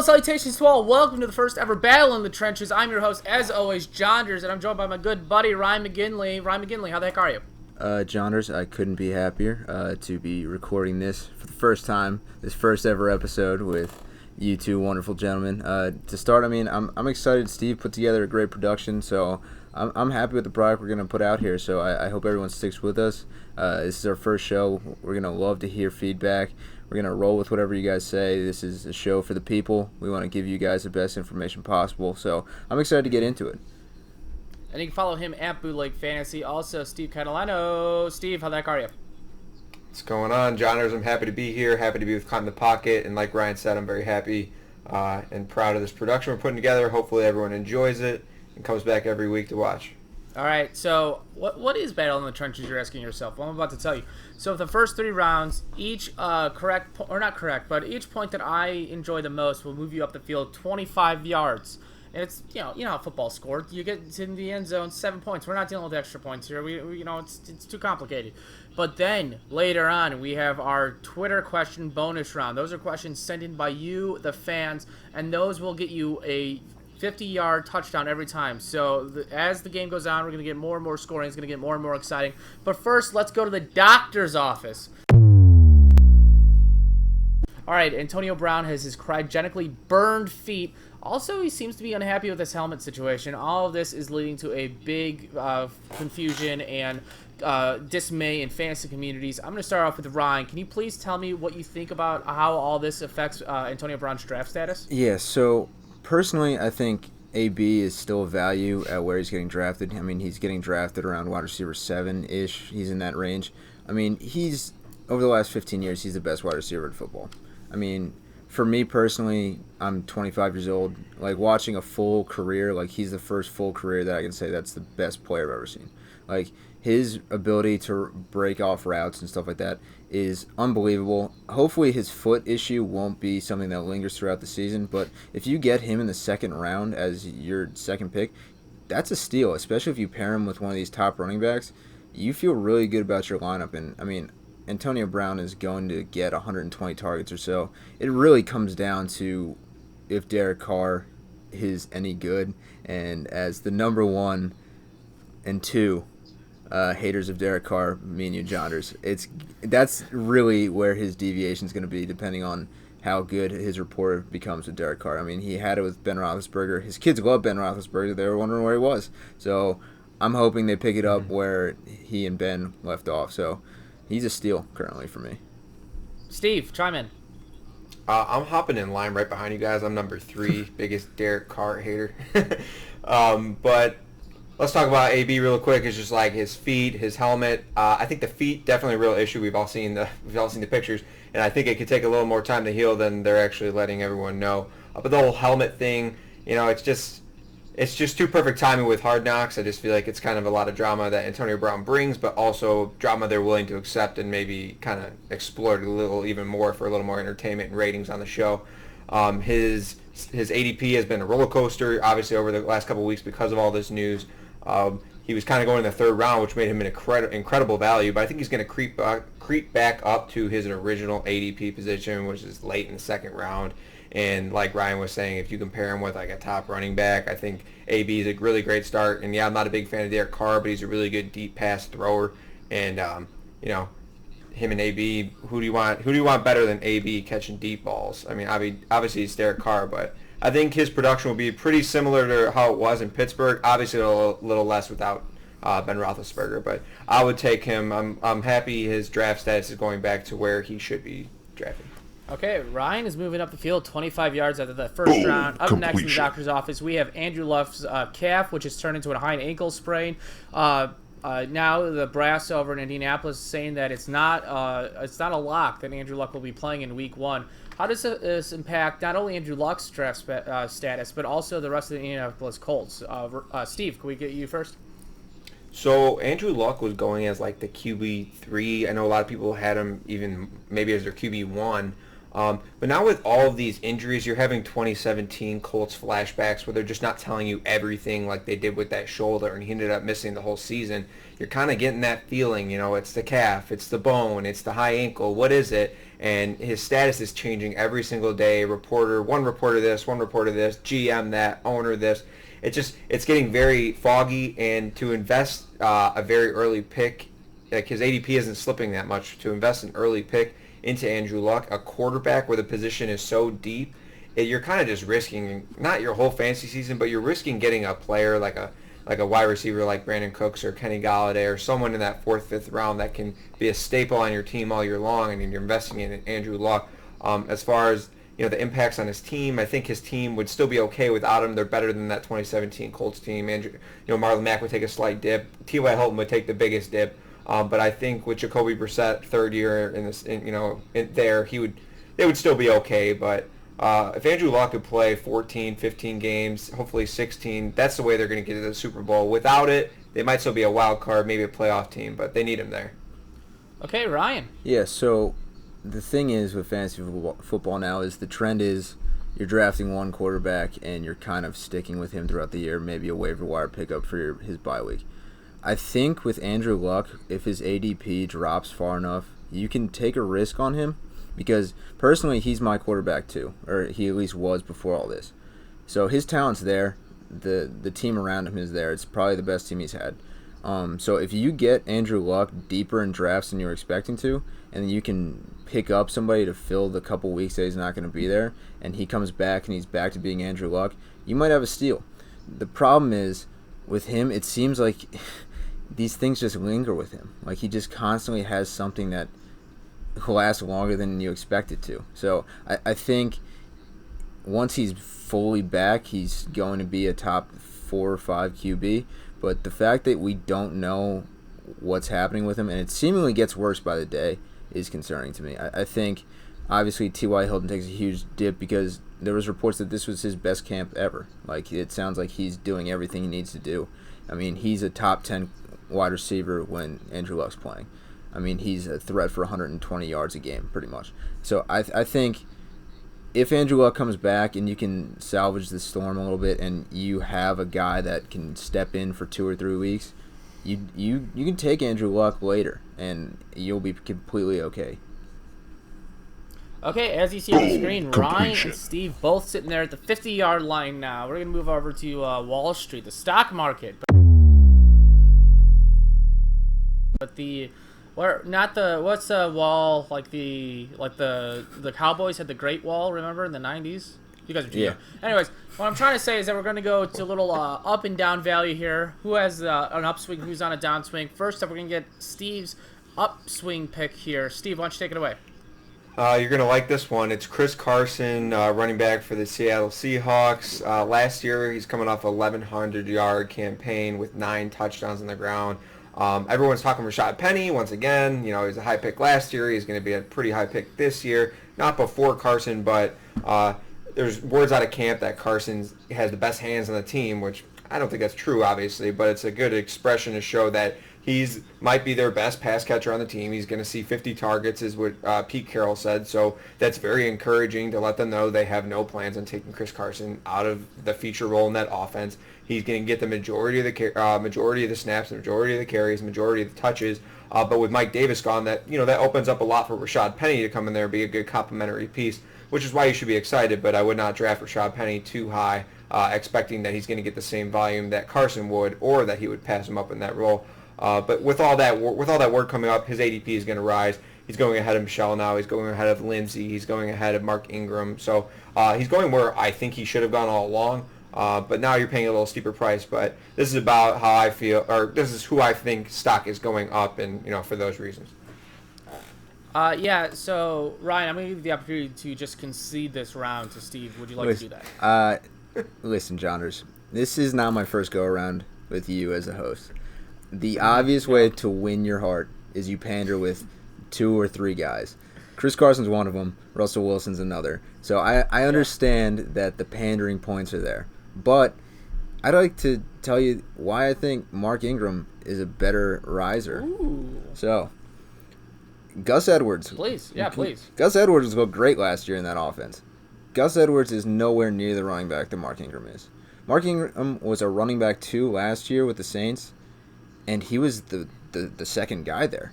salutations to all. Welcome to the first ever Battle in the Trenches. I'm your host, as always, Jonders, and I'm joined by my good buddy, Ryan McGinley. Ryan McGinley, how the heck are you? Jonders, I couldn't be happier to be recording this for the first time, this first ever episode with you two wonderful gentlemen. To start, I'm excited. Steve put together a great production, so I'm happy with the product we're going to put out here, so I hope everyone sticks with us. This is our first show. We're going to love to hear feedback. We're going to roll with whatever you guys say. This is a show for the people. We want to give you guys the best information possible, so I'm excited to get into it. And you can follow him at Bootleg Fantasy. Also, Steve Catalano. Steve, how the heck are you? What's going on, Jonders? I'm happy to be here. Happy to be with Caught in the Pocket. And like Ryan said, I'm very happy and proud of this production we're putting together. Hopefully everyone enjoys it and comes back every week to watch. All right, so what is Battle in the Trenches, you're asking yourself? Well, I'm about to tell you. So the first 3 rounds, each each point that I enjoy the most will move you up the field 25 yards. And it's, you know how football's scored. You get in the end zone, 7 points. We're not dealing with extra points here. We it's too complicated. But then later on, we have our Twitter question bonus round. Those are questions sent in by you, the fans, and those will get you a 50-yard touchdown every time. So as the game goes on, we're going to get more and more scoring. It's going to get more and more exciting. But first, let's go to the doctor's office. All right, Antonio Brown has his cryogenically burned feet. Also, he seems to be unhappy with this helmet situation. All of this is leading to a big confusion and dismay in fantasy communities. I'm going to start off with Ryan. Can you please tell me what you think about how all this affects Antonio Brown's draft status? Yeah, so personally, I think AB is still a value at where he's getting drafted. I mean, he's getting drafted around wide receiver 7-ish. He's in that range. I mean, over the last 15 years, he's the best wide receiver in football. I mean, for me personally, I'm 25 years old. Like, watching a full career, like, he's the first full career that I can say that's the best player I've ever seen. Like, his ability to break off routes and stuff like that is unbelievable. Hopefully his foot issue won't be something that lingers throughout the season, but if you get him in the second round as your second pick, that's a steal, especially if you pair him with one of these top running backs. You feel really good about your lineup, and, I mean, Antonio Brown is going to get 120 targets or so. It really comes down to if Derek Carr is any good, and as the number 1 and 2 haters of Derek Carr, me and you, Jonders, that's really where his deviation is going to be, depending on how good his rapport becomes with Derek Carr. I mean, he had it with Ben Roethlisberger. His kids love Ben Roethlisberger. They were wondering where he was. So I'm hoping they pick it up where he and Ben left off. So he's a steal currently for me. Steve, chime in. I'm hopping in line right behind you guys. I'm number 3, biggest Derek Carr hater. But let's talk about AB real quick. It's just like his feet, his helmet. I think the feet definitely a real issue. We've all seen the pictures, and I think it could take a little more time to heal than they're actually letting everyone know. But the whole helmet thing, it's just too perfect timing with Hard Knocks. I just feel like it's kind of a lot of drama that Antonio Brown brings, but also drama they're willing to accept and maybe kind of explore it a little even more for a little more entertainment and ratings on the show. His ADP has been a roller coaster, obviously, over the last couple of weeks because of all this news. He was kind of going in the 3rd round, which made him an incredible value, but I think he's going to creep back up to his original ADP position, which is late in the 2nd round. And like Ryan was saying, if you compare him with like a top running back, I think AB is a really great start. And yeah, I'm not a big fan of Derek Carr, but he's a really good deep pass thrower. And him and AB, who do you want better than AB catching deep balls? I mean, obviously it's Derek Carr, but I think his production will be pretty similar to how it was in Pittsburgh. Obviously a little less without Ben Roethlisberger, but I would take him. I'm happy his draft status is going back to where he should be drafted. Okay, Ryan is moving up the field 25 yards out of the first round. Up next in the doctor's office, we have Andrew Luck's calf, which has turned into a high ankle sprain. Now the brass over in Indianapolis is saying that it's not a lock that Andrew Luck will be playing in Week 1. How does this impact not only Andrew Luck's draft status, but also the rest of the Indianapolis Colts? Steve, can we get you first? So Andrew Luck was going as like the QB3. I know a lot of people had him even maybe as their QB1. But now with all of these injuries, you're having 2017 Colts flashbacks where they're just not telling you everything like they did with that shoulder, and he ended up missing the whole season. You're kind of getting that feeling, it's the calf, it's the bone, it's the high ankle, what is it? And his status is changing every single day. One reporter this, GM that, owner this. It's getting very foggy, and to invest a very early pick, like his ADP isn't slipping that much, to invest an early pick into Andrew Luck, a quarterback where the position is so deep, you're kind of just risking not your whole fantasy season, but you're risking getting a player like a wide receiver like Brandon Cooks or Kenny Galladay or someone in that 4th, 5th round that can be a staple on your team all year long, and you're investing in Andrew Luck. As far as the impacts on his team, I think his team would still be okay without him. They're better than that 2017 Colts team. Marlon Mack would take a slight dip. T.Y. Hilton would take the biggest dip. But I think with Jacoby Brissett, third year they would still be okay. But if Andrew Luck could play 14, 15 games, hopefully 16, that's the way they're going to get to the Super Bowl. Without it, they might still be a wild card, maybe a playoff team, but they need him there. Okay, Ryan. Yeah, so the thing is with fantasy football now is the trend is you're drafting one quarterback and you're kind of sticking with him throughout the year, maybe a waiver wire pickup for his bye week. I think with Andrew Luck, if his ADP drops far enough, you can take a risk on him because personally he's my quarterback too, or he at least was before all this. So his talent's there. The team around him is there. It's probably the best team he's had. So if you get Andrew Luck deeper in drafts than you're expecting to, and you can pick up somebody to fill the couple weeks that he's not going to be there, and he comes back and he's back to being Andrew Luck, you might have a steal. The problem is with him, it seems like these things just linger with him. Like he just constantly has something that lasts longer than you expect it to. So I think once he's fully back, he's going to be a top 4 or 5 QB. But the fact that we don't know what's happening with him, and it seemingly gets worse by the day, is concerning to me. I think obviously T.Y. Hilton takes a huge dip because there was reports that this was his best camp ever. Like it sounds like he's doing everything he needs to do. I mean, he's a top 10 wide receiver when Andrew Luck's playing. I mean, he's a threat for 120 yards a game, pretty much. So I think if Andrew Luck comes back and you can salvage the storm a little bit and you have a guy that can step in for 2 or 3 weeks, you can take Andrew Luck later and you'll be completely okay. Okay, as you see on the screen, Ryan and Steve both sitting there at the 50-yard line now. We're going to move over to Wall Street, the stock market. But what's the wall like the Cowboys had the Great Wall, remember, in the 90s? You guys are too young. Anyways, what I'm trying to say is that we're going to go to a little up and down value here. Who has an upswing, who's on a downswing? First up, we're going to get Steve's upswing pick here. Steve, why don't you take it away? You're going to like this one. It's Chris Carson, running back for the Seattle Seahawks. Last year, he's coming off a 1,100-yard campaign with 9 touchdowns on the ground. Everyone's talking Rashad Penny once again. He was a high pick last year. He's going to be a pretty high pick this year. Not before Carson, but there's words out of camp that Carson has the best hands on the team, which I don't think that's true, obviously, but it's a good expression to show that might be their best pass catcher on the team. He's going to see 50 targets, is what Pete Carroll said. So that's very encouraging to let them know they have no plans on taking Chris Carson out of the feature role in that offense. He's going to get the majority of the snaps, the majority of the carries, majority of the touches. But with Mike Davis gone, that opens up a lot for Rashad Penny to come in there and be a good complementary piece, which is why you should be excited. But I would not draft Rashad Penny too high, expecting that he's going to get the same volume that Carson would, or that he would pass him up in that role. But with all that word coming up, his ADP is going to rise. He's going ahead of Michelle now. He's going ahead of Lindsey. He's going ahead of Mark Ingram. So he's going where I think he should have gone all along. But now you're paying a little steeper price. But this is about how I feel, or this is who I think stock is going up, and for those reasons. So Ryan, I'm going to give you the opportunity to just concede this round to Steve. Would you like to do that? Listen, Jonders, this is not my first go around with you as a host. The obvious way to win your heart is you pander with 2 or 3 guys. Chris Carson's one of them. Russell Wilson's another. So I understand that the pandering points are there. But I'd like to tell you why I think Mark Ingram is a better riser. Ooh. So Gus Edwards. Please. Yeah, please. Gus Edwards looked great last year in that offense. Gus Edwards is nowhere near the running back that Mark Ingram is. Mark Ingram was a running back 2 last year with the Saints, and he was the second guy there.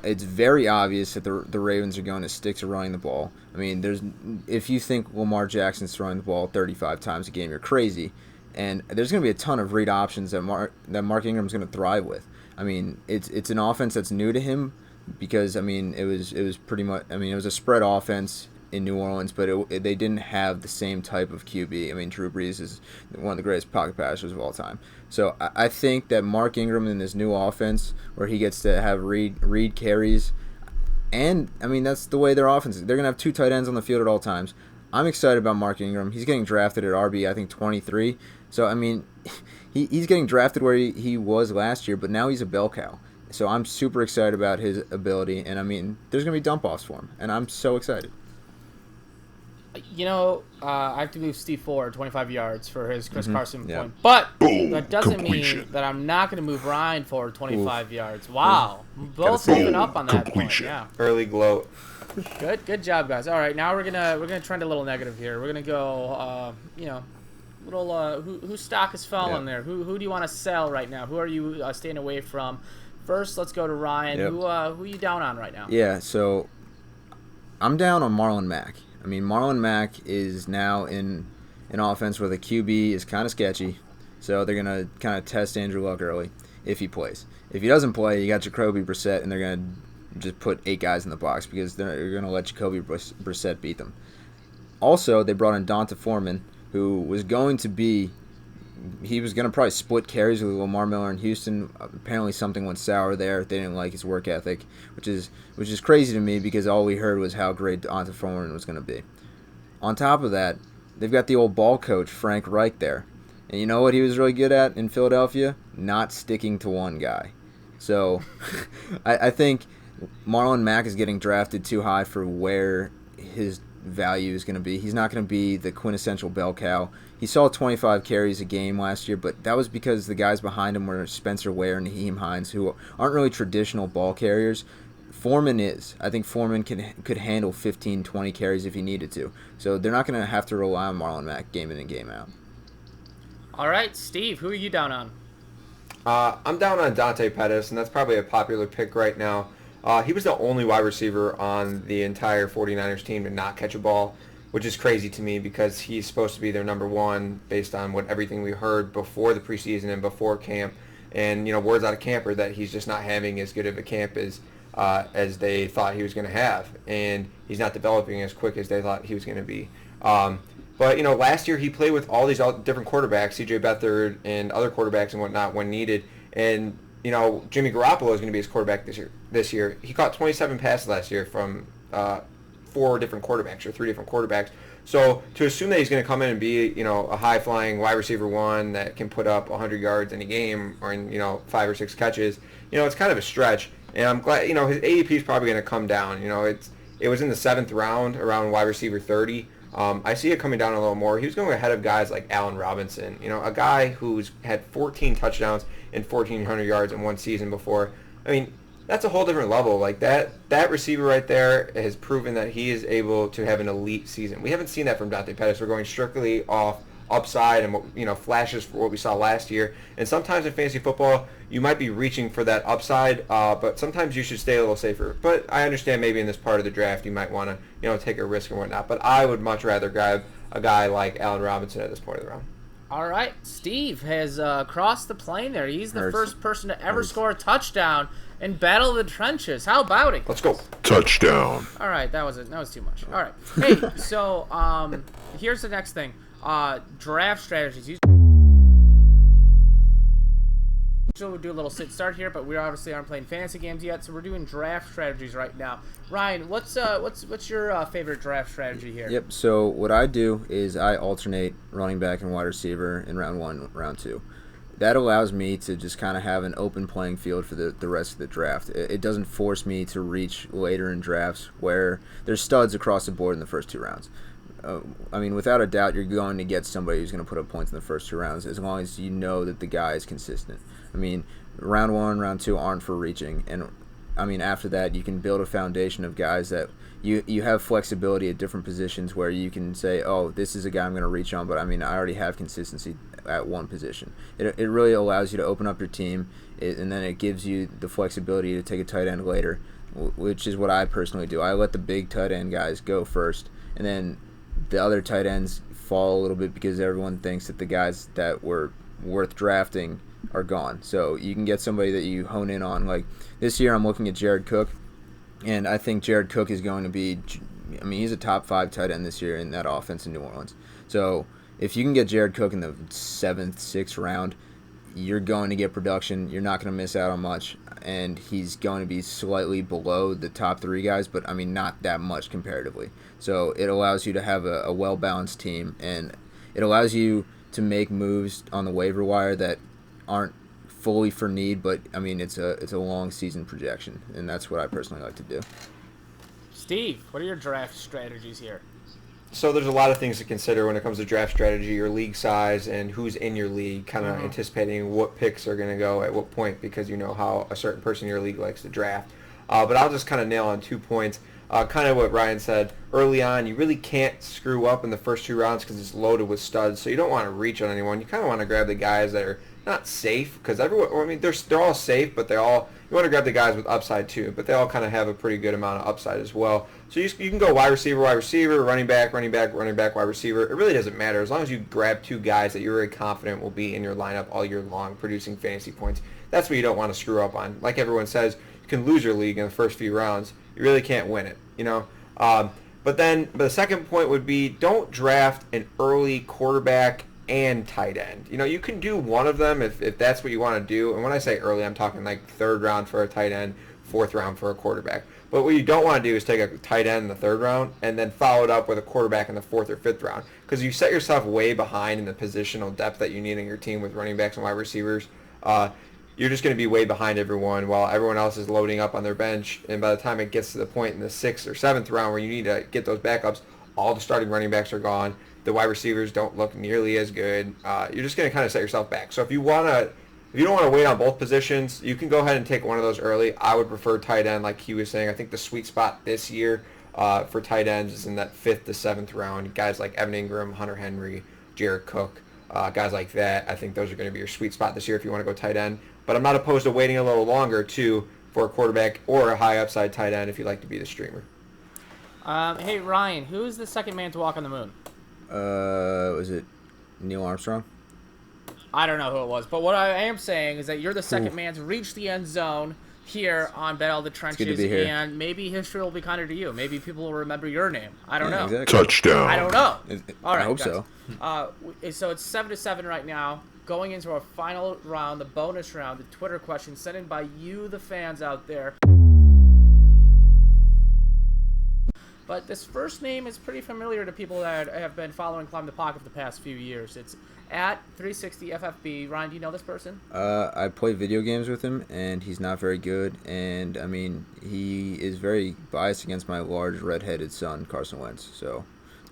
It's very obvious that the Ravens are going to stick to running the ball. I mean, if you think Lamar Jackson's throwing the ball 35 times a game, you're crazy. And there's going to be a ton of read options that Mark Ingram's going to thrive with. I mean, it's an offense that's new to him because, I mean, it was pretty much, I mean, it was a spread offense in New Orleans, but they didn't have the same type of QB. I mean, Drew Brees is one of the greatest pocket passers of all time. So I think that Mark Ingram in this new offense, where he gets to have read carries, and I mean that's the way their offense is. They're gonna have 2 tight ends on the field at all times. I'm excited about Mark Ingram. He's getting drafted at RB, I think 23. So I mean, he's getting drafted where he was last year, but now he's a bell cow. So I'm super excited about his ability, and I mean, there's gonna be dump offs for him, and I'm so excited. You know, I have to move Steve Ford 25 yards for his Chris Carson point. Yeah. But that doesn't mean that I'm not going to move Ryan Ford 25 yards. Wow. Both moving up on that point. Yeah. Early gloat. Good job, guys. All right, now we're gonna trend a little negative here. We're gonna go, little whose stock is falling there. Who do you want to sell right now? Who are you staying away from? First, let's go to Ryan. Yep. Who are you down on right now? Yeah, so I'm down on Marlon Mack. I mean, Marlon Mack is now in an offense where the QB is kind of sketchy, so they're going to kind of test Andrew Luck early if he plays. If he doesn't play, you got Jacoby Brissett, and they're going to just put 8 guys in the box because they're going to let Jacoby Brissett beat them. Also, they brought in Donta Foreman, who was going to probably split carries with Lamar Miller in Houston. Apparently something went sour there. They didn't like his work ethic, which is crazy to me because all we heard was how great Donta Foreman was going to be. On top of that, they've got the old ball coach, Frank Reich, there. And you know what he was really good at in Philadelphia? Not sticking to one guy. So I think Marlon Mack is getting drafted too high for where his value is going to be. He's not going to be the quintessential bell cow. He saw 25 carries a game last year, but that was because the guys behind him were Spencer Ware and Naheem Hines, who aren't really traditional ball carriers. Foreman is. I think Foreman could handle 15, 20 carries if he needed to. So they're not going to have to rely on Marlon Mack game in and game out. All right, Steve, who are you down on? I'm down on Dante Pettis, and that's probably a popular pick right now. He was the only wide receiver on the entire 49ers team to not catch a ball, which is crazy to me because he's supposed to be their number 1 based on everything we heard before the preseason and before camp. And, you know, words out of camp are that he's just not having as good of a camp as they thought he was going to have. And he's not developing as quick as they thought he was going to be. But, you know, last year he played with all these different quarterbacks, C.J. Beathard and other quarterbacks and whatnot when needed. And, you know, Jimmy Garoppolo is going to be his quarterback this year. He caught 27 passes last year from 4 different quarterbacks or 3 different quarterbacks. So to assume that he's going to come in and be, you know, a high-flying wide receiver 1 that can put up 100 yards in a game or in, you know, 5 or 6 catches, you know, it's kind of a stretch. And I'm glad, you know, his ADP is probably going to come down. You know, it was in the 7th round around wide receiver 30. I see it coming down a little more. He was going ahead of guys like Allen Robinson, you know, a guy who's had 14 touchdowns and 1,400 yards in one season before. I mean, that's a whole different level. Like that receiver right there has proven that he is able to have an elite season. We haven't seen that from Dante Pettis. We're going strictly off upside and, you know, flashes for what we saw last year. And sometimes in fantasy football, you might be reaching for that upside, but sometimes you should stay a little safer. But I understand maybe in this part of the draft you might want to, you know, take a risk and whatnot. But I would much rather grab a guy like Allen Robinson at this point of the round. All right, Steve has crossed the plane there. He's the first person to ever score a touchdown in Battle of the Trenches. How about it? Let's go. Touchdown. All right, that was too much. All right. Hey, so here's the next thing. Draft strategies. We'll do a little sit start here, but we obviously aren't playing fantasy games yet, so we're doing draft strategies right now. Ryan, what's your favorite draft strategy here? Yep. So what I do is I alternate running back and wide receiver in round 1, round 2. That allows me to just kind of have an open playing field for the rest of the draft. It doesn't force me to reach later in drafts where there's studs across the board in the first 2 rounds. I mean, without a doubt, you're going to get somebody who's going to put up points in the first 2 rounds as long as you know that the guy is consistent. I mean, round 1, round 2 aren't for reaching, and I mean, after that, you can build a foundation of guys that you have flexibility at different positions where you can say, oh, this is a guy I'm going to reach on, but I mean, I already have consistency at one position. It really allows you to open up your team, and then it gives you the flexibility to take a tight end later, which is what I personally do. I let the big tight end guys go first, and then the other tight ends fall a little bit because everyone thinks that the guys that were worth drafting are gone. So you can get somebody that you hone in on. Like this year, I'm looking at Jared Cook, and I think Jared Cook is going to be, I mean, he's a top 5 tight end this year in that offense in New Orleans. So if you can get Jared Cook in the 7th, 6th round, you're going to get production. You're not going to miss out on much, and he's going to be slightly below the top 3 guys, but I mean, not that much comparatively. So it allows you to have a well-balanced team, and it allows you to make moves on the waiver wire that aren't fully for need, but I mean, it's a long season projection, and that's what I personally like to do. Steve, what are your draft strategies here? So there's a lot of things to consider when it comes to draft strategy, your league size, and who's in your league, kind of anticipating what picks are going to go at what point, because you know how a certain person in your league likes to draft. But I'll just kind of nail on 2 points. Kind of what Ryan said early on, you really can't screw up in the first 2 rounds because it's loaded with studs, so you don't want to reach on anyone. You kind of want to grab the guys that are not safe, because everyone, I mean, they're all safe, but you want to grab the guys with upside too, but they all kind of have a pretty good amount of upside as well. So you can go wide receiver, running back, wide receiver. It really doesn't matter as long as you grab 2 guys that you're very confident will be in your lineup all year long, producing fantasy points. That's what you don't want to screw up on. Like everyone says, you can lose your league in the first few rounds. You really can't win it, you know. But the second point would be, don't draft an early quarterback and tight end. You know, you can do one of them if that's what you want to do. And when I say early, I'm talking like 3rd round for a tight end, 4th round for a quarterback. But what you don't want to do is take a tight end in the 3rd round and then follow it up with a quarterback in the 4th or 5th round, because you set yourself way behind in the positional depth that you need in your team with running backs and wide receivers. You're just going to be way behind everyone while everyone else is loading up on their bench. And by the time it gets to the point in the 6th or 7th round where you need to get those backups, all the starting running backs are gone. The wide receivers don't look nearly as good. You're just going to kind of set yourself back. So if you don't want to wait on both positions, you can go ahead and take one of those early. I would prefer tight end, like he was saying. I think the sweet spot this year for tight ends is in that 5th to 7th round. Guys like Evan Ingram, Hunter Henry, Jared Cook, guys like that. I think those are going to be your sweet spot this year if you want to go tight end. But I'm not opposed to waiting a little longer too for a quarterback or a high upside tight end if you like to be the streamer. Hey Ryan, who is the second man to walk on the moon? Was it Neil Armstrong? I don't know who it was, but what I am saying is that you're the second man to reach the end zone here on Battle of the Trenches, and maybe history will be kinder to you. Maybe people will remember your name. I don't know. Exactly. Touchdown. I don't know. All right, I hope guys. so. So it's 7-7 right now. Going into our final round, the bonus round, the Twitter question sent in by you, the fans out there. But this first name is pretty familiar to people that have been following Climb the Pocket for the past few years. It's at 360FFB. Ryan, do you know this person? I play video games with him, and he's not very good. And, I mean, he is very biased against my large redheaded son, Carson Wentz. So,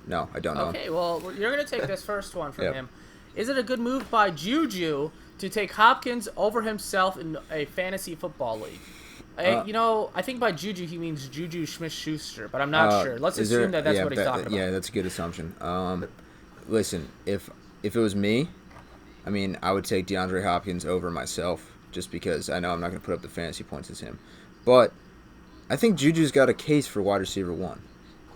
no, I don't know. Okay, well, you're going to take this first one from him. Is it a good move by Juju to take Hopkins over himself in a fantasy football league? I think by Juju he means Juju Smith-Schuster, but I'm not sure. Let's assume that's what he's talking about. Yeah, that's a good assumption. Listen, if it was me, I mean, I would take DeAndre Hopkins over myself just because I know I'm not going to put up the fantasy points as him. But I think Juju's got a case for wide receiver 1.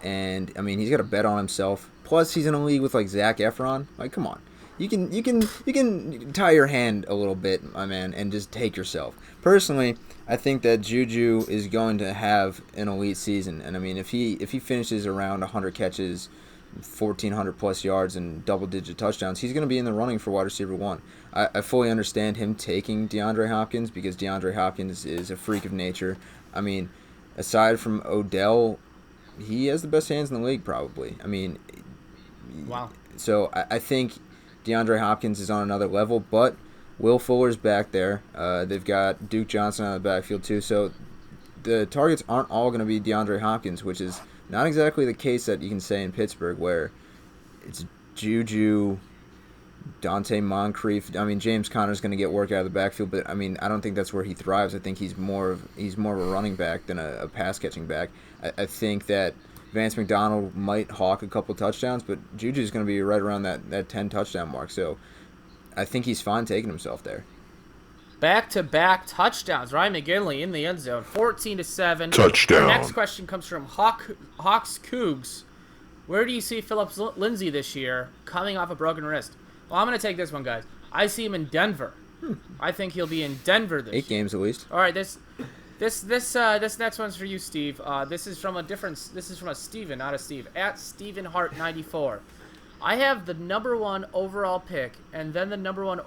And, I mean, he's got a bet on himself. Plus, he's in a league with, like, Zach Efron. Like, come on. You can tie your hand a little bit, my man, and just take yourself. Personally, I think that Juju is going to have an elite season, and I mean, if he finishes around 100 catches, 1,400 plus yards, and double-digit touchdowns, he's going to be in the running for wide receiver 1. I fully understand him taking DeAndre Hopkins because DeAndre Hopkins is a freak of nature. I mean, aside from Odell, he has the best hands in the league, probably. I mean, wow. So I think DeAndre Hopkins is on another level, but Will Fuller's back there. They've got Duke Johnson on the backfield too, so the targets aren't all going to be DeAndre Hopkins, which is not exactly the case that you can say in Pittsburgh, where it's Juju, Dante Moncrief. I mean, James Conner's going to get work out of the backfield, but I mean, I don't think that's where he thrives. I think he's more of a running back than a pass catching back. I think that Vance McDonald might hawk a couple touchdowns, but Juju's going to be right around that 10 touchdown mark. So I think he's fine taking himself there. Back-to-back touchdowns. Ryan McGinley in the end zone, 14-7. Touchdown. Our next question comes from Hawks Cougs. Where do you see Phillips Lindsay this year, coming off a broken wrist? Well, I'm going to take this one, guys. I see him in Denver. I think he'll be in Denver this year. 8 games at least. All right, this next one's for you, Steve. This is from a Steven, not a Steve. At Steven Hart 94. I have the number 1 overall pick and then the number 1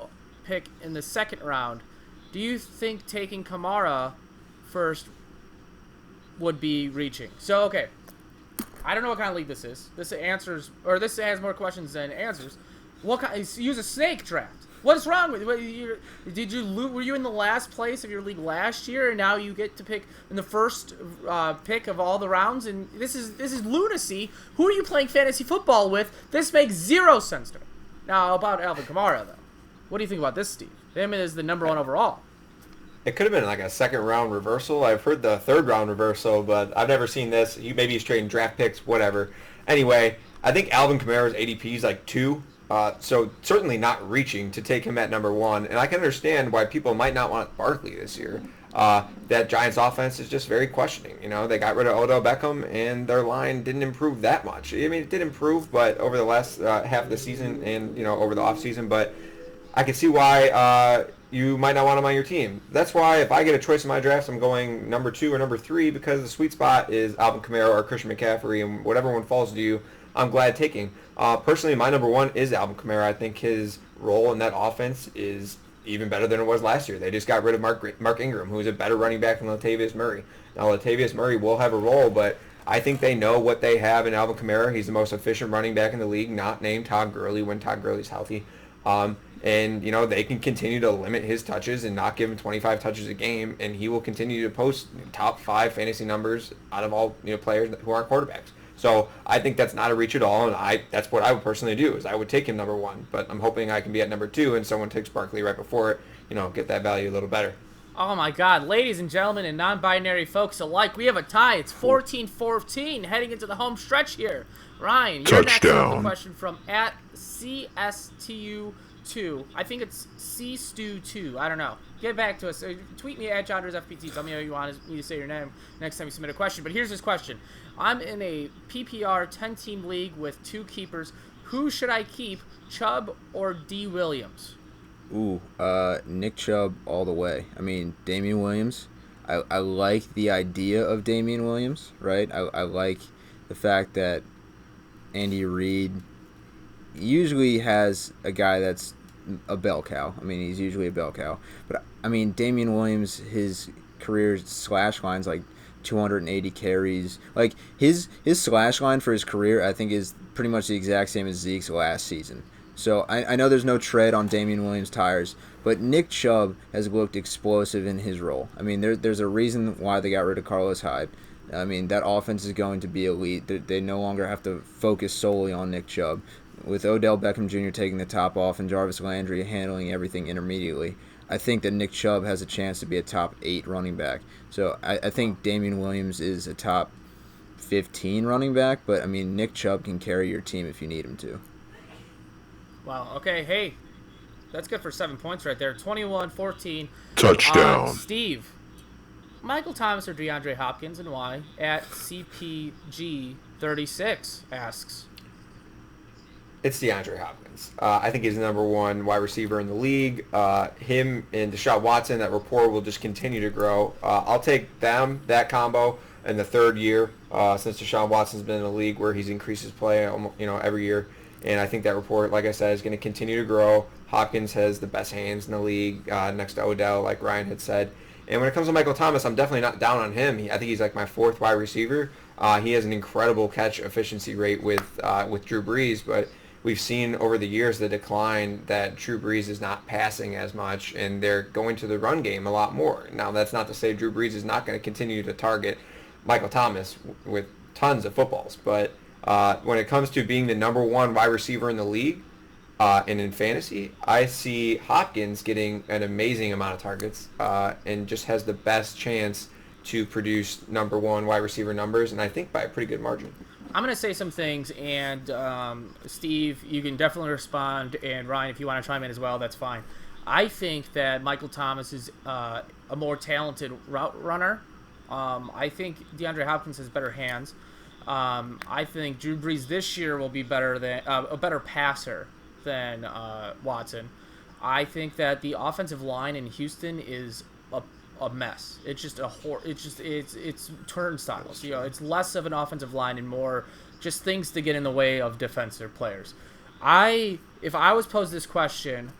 pick in the second round. Do you think taking Kamara first would be reaching? So, okay. I don't know what kind of league this is. This has more questions than answers. Use a snake draft. What is wrong with you? Were you in the last place of your league last year, and now you get to pick in the first pick of all the rounds? And this is lunacy. Who are you playing fantasy football with? This makes zero sense to me. Now about Alvin Kamara, though, what do you think about this, Steve? Him is the number 1 overall. It could have been like a second round reversal. I've heard the third round reversal, but I've never seen this. Maybe he's trading draft picks, whatever. Anyway, I think Alvin Kamara's ADP is like 2. So certainly not reaching to take him at number 1. And I can understand why people might not want Barkley this year. That Giants offense is just very questioning. You know, they got rid of Odell Beckham, and their line didn't improve that much. I mean, it did improve, but over the last half of the season and, over the offseason. But I can see why you might not want him on your team. That's why if I get a choice in my drafts, I'm going number 2 or number 3 because the sweet spot is Alvin Kamara or Christian McCaffrey, and whatever one falls to you, I'm glad taking. Personally, my number 1 is Alvin Kamara. I think his role in that offense is even better than it was last year. They just got rid of Mark Ingram, who is a better running back than Latavius Murray. Now, Latavius Murray will have a role, but I think they know what they have in Alvin Kamara. He's the most efficient running back in the league, not named Todd Gurley when Todd Gurley's healthy. And, they can continue to limit his touches and not give him 25 touches a game, and he will continue to post top 5 fantasy numbers out of all players who aren't quarterbacks. So I think that's not a reach at all, and that's what I would personally do, is I would take him number 1. But I'm hoping I can be at number 2, and someone takes Barkley right before it, get that value a little better. Oh, my God. Ladies and gentlemen and non-binary folks alike, we have a tie. It's 14-14 heading into the home stretch here. Ryan, you're next with a question from at CSTU2. I think it's CSTU2. I don't know. Get back to us. Tweet me at Jonders FPT. Tell me how you want me to say your name next time you submit a question. But here's his question. I'm in a PPR 10-team league with 2 keepers. Who should I keep, Chubb or D. Williams? Ooh, Nick Chubb all the way. I mean, Damian Williams. I like the idea of Damian Williams, right? I like the fact that Andy Reid usually has a guy that's a bell cow. I mean, he's usually a bell cow. But, I mean, Damian Williams, his career slash line's like 280 carries. Like, his slash line for his career, I think, is pretty much the exact same as Zeke's last season. So I know there's no tread on Damian Williams' tires, but Nick Chubb has looked explosive in his role. I mean, there's a reason why they got rid of Carlos Hyde. I mean, that offense is going to be elite. They no longer have to focus solely on Nick Chubb. With Odell Beckham Jr. taking the top off and Jarvis Landry handling everything intermediately, I think that Nick Chubb has a chance to be a top 8 running back. So I think Damian Williams is a top 15 running back, but, I mean, Nick Chubb can carry your team if you need him to. Wow, okay, hey, that's good for 7 points right there. 21-14. Touchdown. Steve, Michael Thomas or DeAndre Hopkins, and why? At CPG36 asks. It's DeAndre Hopkins. I think he's the number 1 wide receiver in the league. Him and Deshaun Watson, that rapport will just continue to grow. I'll take that combo in the 3rd year since Deshaun Watson's been in the league where he's increased his play every year. And I think that rapport, like I said, is going to continue to grow. Hopkins has the best hands in the league next to Odell, like Ryan had said. And when it comes to Michael Thomas, I'm definitely not down on him. I think he's like my 4th wide receiver. He has an incredible catch efficiency rate with Drew Brees, but we've seen over the years the decline that Drew Brees is not passing as much, and they're going to the run game a lot more. Now, that's not to say Drew Brees is not going to continue to target Michael Thomas with tons of footballs, but when it comes to being the number 1 wide receiver in the league, And in fantasy, I see Hopkins getting an amazing amount of targets and just has the best chance to produce number one wide receiver numbers, and I think by a pretty good margin. I'm going to say some things, and Steve, you can definitely respond, and Ryan, if you want to chime in as well, that's fine. I think that Michael Thomas is a more talented route runner. I think DeAndre Hopkins has better hands. I think Drew Brees this year will be better than a better passer than Watson. I think that the offensive line in Houston is a mess. It's just it's turnstiles. It's less of an offensive line and more just things to get in the way of defensive players. If I was posed this question,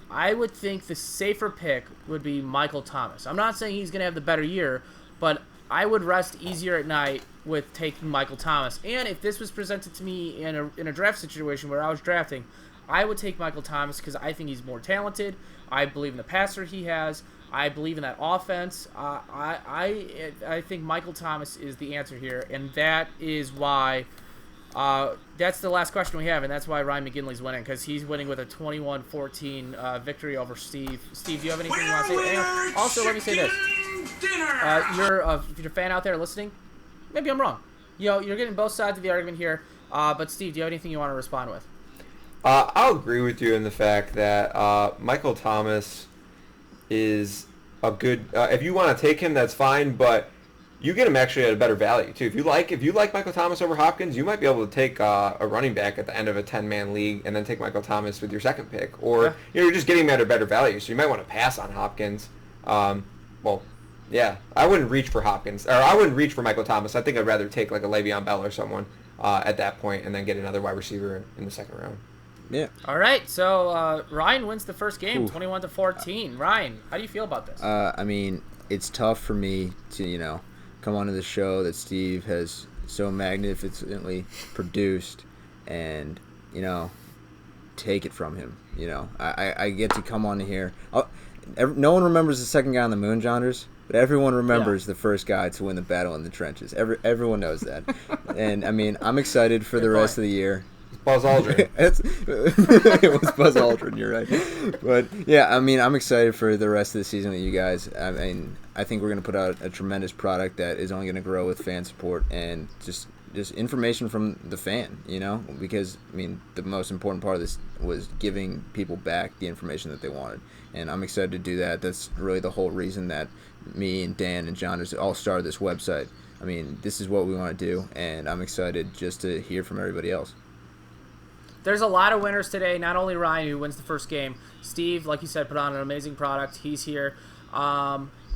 I would think the safer pick would be Michael Thomas. I'm not saying he's going to have the better year, but I would rest easier at night with taking Michael Thomas. And if this was presented to me in a draft situation where I was drafting, I would take Michael Thomas because I think he's more talented. I believe in the passer he has. I believe in that offense. I think Michael Thomas is the answer here, and that is why that's the last question we have, and that's why Ryan McGinley's winning, because he's winning with a 21-14 victory over Steve. Steve, do you have anything you want to say? And also, let me say this. You're a fan out there listening. Maybe I'm wrong. You're getting both sides of the argument here, but Steve, do you have anything you want to respond with? I'll agree with you in the fact that Michael Thomas is a good. If you want to take him, that's fine, but you get him actually at a better value too. If you like Michael Thomas over Hopkins, you might be able to take a running back at the end of a 10-man league and then take Michael Thomas with your second pick, or you're just getting him at a better value. So you might want to pass on Hopkins. Yeah, I wouldn't reach for Hopkins, or I wouldn't reach for Michael Thomas. I think I'd rather take like a Le'Veon Bell or someone at that point, and then get another wide receiver in the second round. Yeah. All right, so Ryan wins the first game, 21-14. Ryan, how do you feel about this? I mean, it's tough for me to, come onto the show that Steve has so magnificently produced and, take it from him. I get to come on here. No one remembers the second guy on the moon, Jonders, but everyone remembers the first guy to win the battle in the trenches. Everyone knows that. And, I mean, I'm excited for the rest of the year. Buzz Aldrin. It was Buzz Aldrin, you're right. But, yeah, I mean, I'm excited for the rest of the season with you guys. I mean, I think we're going to put out a tremendous product that is only going to grow with fan support and just information from the fan, because, I mean, the most important part of this was giving people back the information that they wanted. And I'm excited to do that. That's really the whole reason that me and Dan and John all started this website. I mean, this is what we want to do, and I'm excited just to hear from everybody else. There's a lot of winners today. Not only Ryan, who wins the first game. Steve, like you said, put on an amazing product. He's here.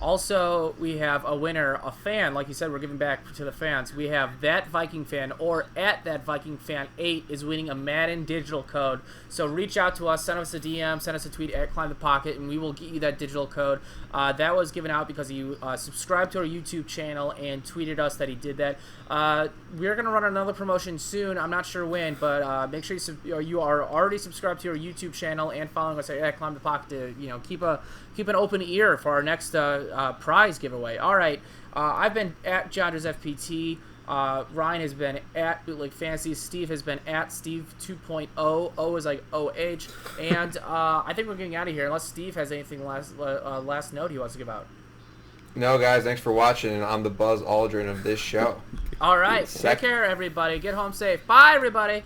Also, we have a winner, a fan. Like you said, we're giving back to the fans. We have That Viking Fan, or at That Viking Fan 8 is winning a Madden digital code. So reach out to us, send us a DM, send us a tweet at Climb the Pocket, and we will get you that digital code. That was given out because he subscribed to our YouTube channel and tweeted us that he did that. We're going to run another promotion soon. I'm not sure when, but make sure you are already subscribed to our YouTube channel and following us at Climb the Pocket to keep an open ear for our next prize giveaway. All right, I've been at Jonders FPT. Ryan has been at Bootleg Fantasy. Steve has been at Steve 2.0. O is like OH. And I think we're getting out of here unless Steve has anything last note he wants to give out. No, guys, thanks for watching. I'm the Buzz Aldrin of this show. All right, take care, everybody. Get home safe. Bye, everybody.